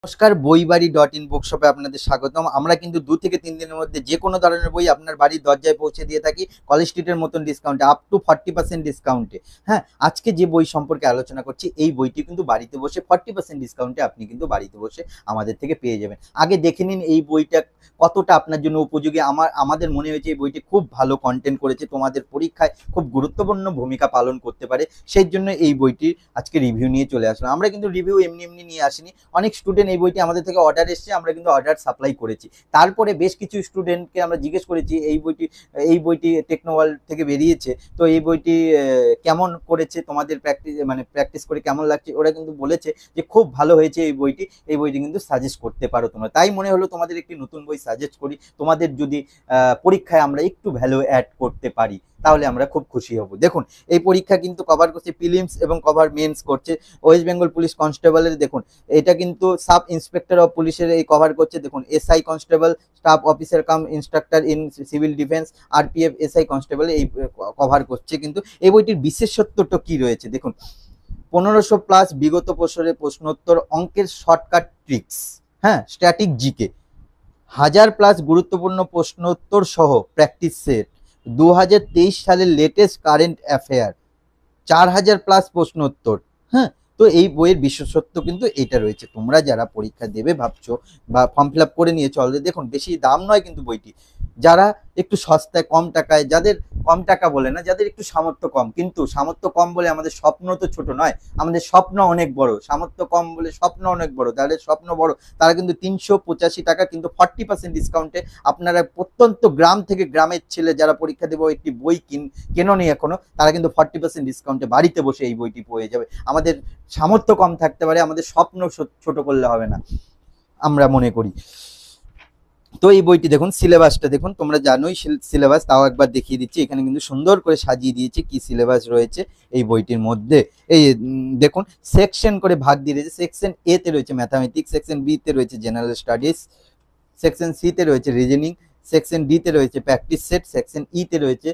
নমস্কার, বইবাড়ি.in বুকশপে আপনাদের স্বাগতম। আমরা কিন্তু 2 থেকে 3 দিনের মধ্যে যে কোনো ধরনের বই আপনার বাড়ির দরজায় পৌঁছে দিয়ে থাকি কলেজ স্ট্রিটের মতন ডিসকাউন্টে, আপ টু 40% ডিসকাউন্টে। হ্যাঁ, আজকে যে বই সম্পর্কে আলোচনা করছি, এই বইটি কিন্তু বাড়িতে বসে 40% ডিসকাউন্টে আপনি কিন্তু বাড়িতে বসে আমাদের থেকে পেয়ে যাবেন। আগে দেখে নিন এই বইটা কতটা আপনার জন্য উপযোগী। আমাদের মনে হয়েছে এই বইটি খুব ভালো কন্টেন্ট করেছে, তোমাদের পরীক্ষায় খুব গুরুত্বপূর্ণ ভূমিকা পালন করতে পারে। সেই জন্য এই বইটির আজকে রিভিউ নিয়ে চলে আসলাম। আমরা কিন্তু রিভিউ এমনি এমনি নিয়ে আসিনি। অনেক স্টুডেন্ট এই বইটি আমাদের থেকে অর্ডার এসছে, আমরা কিন্তু অর্ডার সাপ্লাই করেছি। তারপরে বেশ কিছু স্টুডেন্টকে আমরা জিজ্ঞেস করেছি এই বইটি টেকনোওয়ার্ল্ড থেকে বেরিয়েছে, তো এই বইটি কেমন করেছে, তোমাদের প্র্যাকটিস করে কেমন লাগছে। ওরা কিন্তু বলেছে যে খুব ভালো হয়েছে এই বইটি কিন্তু সাজেস্ট করতে পারো তোমরা। তাই মনে হলো তোমাদের একটি নতুন বই সাজেস্ট করি। তোমাদের যদি পরীক্ষায় আমরা একটু ভ্যালু অ্যাড করতে পারি তাহলে আমরা খুব খুশি হব। দেখুন, এই পরীক্ষা কিন্তু কভার করছে প্রিলিমস এবং কভার মেন্স করছে। ওয়েস্ট বেঙ্গল পুলিশ কনস্টেবলের দেখুন, এটা কিন্তু সাব ইন্সপেক্টর অফ পুলিশের এই কভার করছে। দেখুন, SI constable, staff officer come instructor in civil defence, RPF SI constable এই কভার করছে। কিন্তু এই বইটির বিশেষত্বটা কি রয়েছে দেখুন, 1500 প্লাস বিগত বছরের প্রশ্নোত্তর, অঙ্কের শর্টকাট ট্রিক্স, হ্যাঁ, স্ট্যাটিক জিকে, 1000 প্লাস গুরুত্বপূর্ণ প্রশ্নোত্তর সহ প্র্যাকটিস সেট, 2023 সালের লেটেস্ট কারেন্ট অ্যাফেয়ার, 4000 প্লাস প্রশ্নোত্তর। হ্যাঁ, তো এই বইয়ের বিশেষত্ব কিন্তু এটা রয়েছে। তোমরা যারা পরীক্ষা দেবে ভাবছো বা ফর্ম ফিল আপ করে নিয়েছো অলরেডি, দেখুন বেশি দাম নয় কিন্তু বইটি। যারা একটু সস্তায় কম টাকায়, যাদের কম টাকা বলে না, যাদের একটু সামর্থ্য কম, কিন্তু সামর্থ্য কম বলে আমাদের স্বপ্ন তো ছোট নয়, আমাদের স্বপ্ন অনেক বড়। সামর্থ্য কম বলে স্বপ্ন অনেক বড়, তাদের স্বপ্ন বড়, তারা কিন্তু 385 টাকা কিন্তু 40% ডিসকাউন্টে আপনারা প্রত্যন্ত গ্রাম থেকে, গ্রামের ছেলে যারা পরীক্ষা দেবো একটি বই কেননি এখনো, তারা কিন্তু 40% ডিসকাউন্টে বাড়িতে বসে এই বইটি পেয়ে যাবে। আমাদের সামর্থ্য কম থাকতে পারে, আমাদের স্বপ্ন ছোট করলে হবে না, আমরা মনে করি। তো এই বইটি দেখুন, সিলেবাসটা দেখুন, তোমরা জানোই সিলেবাস, তাও একবার দেখিয়ে দিচ্ছি। এখানে কিন্তু সুন্দর করে সাজিয়ে দিয়েছে কি সিলেবাস রয়েছে এই বইটির মধ্যে। এই দেখুন, সেকশন করে ভাগ দিয়ে দিয়েছে। সেকশন এ তে রয়েছে ম্যাথামেটিক্স, সেকশন বি তে রয়েছে জেনারেল স্টাডিজ, সেকশন সি তে রয়েছে রিজনিং, সেকশন ডি তে রয়েছে প্র্যাকটিস সেট, সেকশন ই তে রয়েছে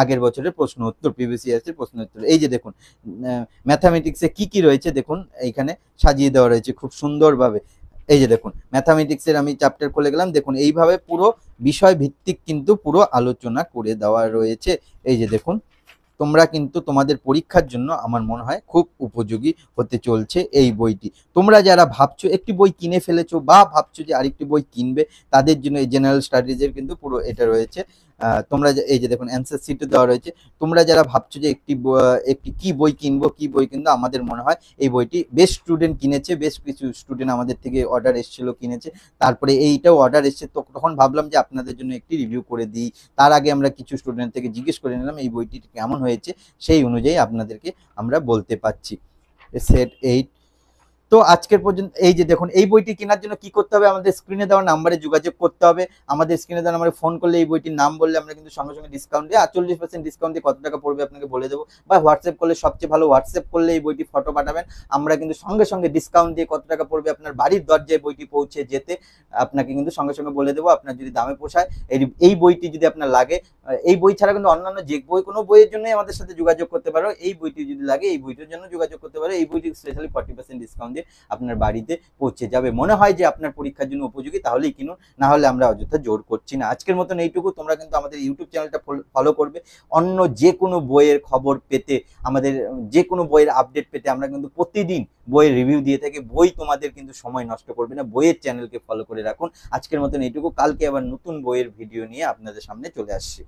আগের বছরের প্রশ্ন উত্তর, প্রিভিয়াস ইয়ার্সের প্রশ্ন উত্তর। এই যে দেখুন, ম্যাথামেটিক্সে কি কি রয়েছে দেখুন, এইখানে সাজিয়ে দেওয়া রয়েছে খুব সুন্দরভাবে। এই যে দেখুন, ম্যাথামেটিক্সের আমি চ্যাপ্টার খুলে গেলাম, দেখুন এইভাবে পুরো বিষয় ভিত্তিক কিন্তু পুরো আলোচনা করে দেওয়া রয়েছে। এই যে দেখুন, তোমরা কিন্তু তোমাদের পরীক্ষার জন্য আমার মনে হয় খুব উপযোগী হতে চলছে এই বইটি। তোমরা যারা ভাবছো একটি বই কিনে ফেলেছো বা ভাবছো যে আরেকটি বই কিনবে, তাদের জন্য এই জেনারেল স্টাডিজের কিন্তু পুরো এটা রয়েছে। তোমরা এই যে দেখুন, অ্যান্সার শিটও দেওয়া রয়েছে। তোমরা যারা ভাবছো যে একটি কি বই কিনবো, কি বই কিনবো, আমাদের মনে হয় এই বইটি বেশ স্টুডেন্ট কিনেছে, বেশ কিছু স্টুডেন্ট আমাদের থেকে অর্ডার এসেছিল, কিনেছে। তারপরে এইটাও অর্ডার এসছে, তো তখন ভাবলাম যে আপনাদের জন্য একটি রিভিউ করে দিই। তার আগে আমরা কিছু স্টুডেন্ট থেকে জিজ্ঞেস করে নিলাম এই বইটি কেমন হয়েছে, সেই অনুযায়ী আপনাদেরকে আমরা বলতে পারছি। সেট 8। তো আজকের পর্যন্ত এই যে দেখুন, এই বইটি কেনার জন্য কি করতে হবে, আমাদের স্ক্রিনে দেওয়া নাম্বারে যোগাযোগ করতে হবে। আমাদের স্ক্রিনে দেওয়া নাম্বারে ফোন করলে এই বইটির নাম বললে আমরা কিন্তু সঙ্গে সঙ্গে ডিসকাউন্ট দিয়ে 48% ডিসকাউন্ট দিয়ে কত টাকা পড়বে আপনাকে বলে দেবো। বা হোয়াটসঅ্যাপ করলে সবচেয়ে ভালো, হোয়াটসঅ্যাপ করলে এই বইটি ফটো পাঠাবেন, আমরা কিন্তু সঙ্গে সঙ্গে ডিসকাউন্ট দিয়ে কত টাকা পড়বে আপনার বাড়ির দরজায় বইটি পৌঁছে যেতে আপনাকে কিন্তু সঙ্গে সঙ্গে বলে দেবো। আপনার যদি দামে পোষায়, এই বইটি যদি আপনার লাগে, এই বই ছাড়া কিন্তু অন্যান্য যে বই, কোনো বইয়ের জন্যই আমাদের সাথে যোগাযোগ করতে পারো। এই বইটি যদি লাগে, এই বইটির জন্য যোগাযোগ করতে পারো। এই বইটি স্পেশালি 40% ডিসকাউন্ট দিয়ে আপনার বাড়িতে পৌঁছে যাবে। মনে হয় যে আপনার পরীক্ষার জন্য উপযোগী, তাহলেই কিনুন, না হলে আমরা অযথা জোর করছি না। আজকের মতন এইটুকু। তোমরা কিন্তু আমাদের ইউটিউব চ্যানেলটা ফলো করবে। অন্য যে কোনো বইয়ের খবর পেতে, আমাদের যে কোনো বইয়ের আপডেট পেতে আমরা কিন্তু প্রতিদিন বইয়ের রিভিউ দিয়ে থাকি। বই তোমাদের কিন্তু সময় নষ্ট করবে না, বইয়ের চ্যানেলকে ফলো করে রাখুন। আজকের মতন এইটুকু। কালকে আবার নতুন বইয়ের ভিডিও নিয়ে আপনাদের সামনে চলে আসছি।